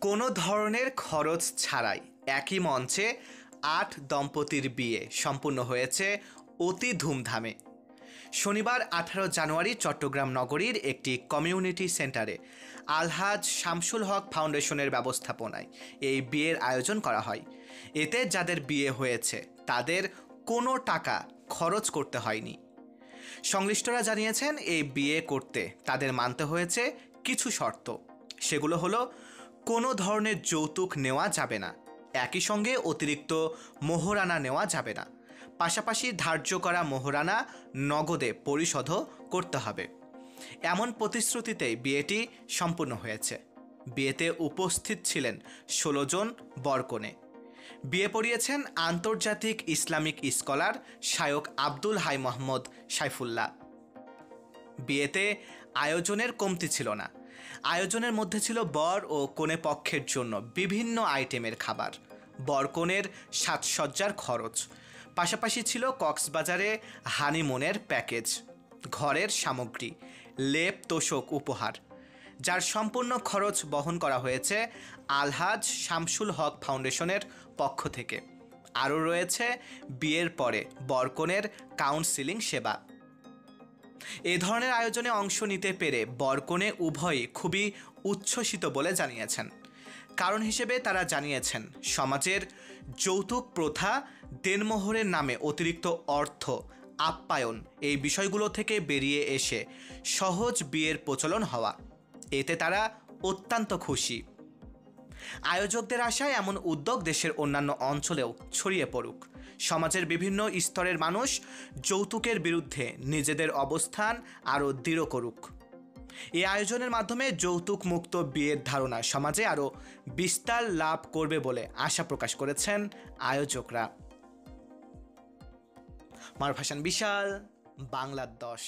কোনো ধরনের খরচ ছাড়াই একই মঞ্চে ৮ দম্পতির বিয়ে সম্পূর্ণ হয়েছে অতি ধুমধামে। শনিবার ১৮ জানুয়ারি চট্টগ্রাম নগরীর একটি কমিউনিটি সেন্টারে আলহাজ শামসুল হক ফাউন্ডেশনের ব্যবস্থাপনায় এই বিয়ের আয়োজন করা হয়। এতে যাদের বিয়ে হয়েছে তাদের কোনো টাকা খরচ করতে হয়নি। সংশ্লিষ্টরা জানিয়েছেন, এই বিয়ে করতে তাদের মানতে হয়েছে কিছু শর্ত। সেগুলো হলো, কোনো ধরনের যৌতুক নেওয়া যাবে না, একই সঙ্গে অতিরিক্ত মোহরানা নেওয়া যাবে না, পাশাপাশি ধার্য করা মোহরানা নগদে পরিশোধও করতে হবে। এমন প্রতিশ্রুতিতেই বিয়েটি সম্পূর্ণ হয়েছে। বিয়েতে উপস্থিত ছিলেন ১৬ জন বরকনে। বিয়ে পড়িয়েছেন আন্তর্জাতিক ইসলামিক স্কলার শায়খ আব্দুল হাই মোহাম্মদ সাইফুল্লাহ। বিয়েতে আয়োজনের কমতি ছিল না। আয়োজনের মধ্যে ছিল বর ও কনে পক্ষের জন্য বিভিন্ন আইটেমের খাবার, বরকনের সাজসজ্জার খরচ, পাশাপাশি ছিল কক্সবাজারে হানিমুনের প্যাকেজ, ঘরের সামগ্রী, লেপ তোশক উপহার, যার সম্পূর্ণ খরচ বহন করা হয়েছে আলহাজ শামসুল হক ফাউন্ডেশনের পক্ষ থেকে। আরও রয়েছে বিয়ের পরে বরকনের কাউন্সিলিং সেবা। এ ধরনের আয়োজনে অংশ নিতে পেরে বরকনে উভয়ই খুবই উচ্ছ্বসিত বলে জানিয়েছেন। কারণ হিসেবে তারা জানিয়েছেন, সমাজের যৌতুক প্রথা, দেনমোহরের নামে অতিরিক্ত অর্থ আপ্যায়ন, এই বিষয়গুলো থেকে বেরিয়ে এসে সহজ বিয়ের প্রচলন হওয়া, এতে তারা অত্যন্ত খুশি। আয়োজকদের আশায় এমন উদ্যোগ দেশের অন্যান্য অঞ্চলেও ছড়িয়ে পড়ুক, সমাজের বিভিন্ন স্তরের মানুষ যৌতুকের বিরুদ্ধে নিজেদের অবস্থান আরও দৃঢ় করুক। এই আয়োজনের মাধ্যমে যৌতুক মুক্ত বিয়ের ধারণা সমাজে আরও বিস্তার লাভ করবে বলে আশা প্রকাশ করেছেন আয়োজকরা। মারুফ হাসান বিশাল, বাংলা ১০।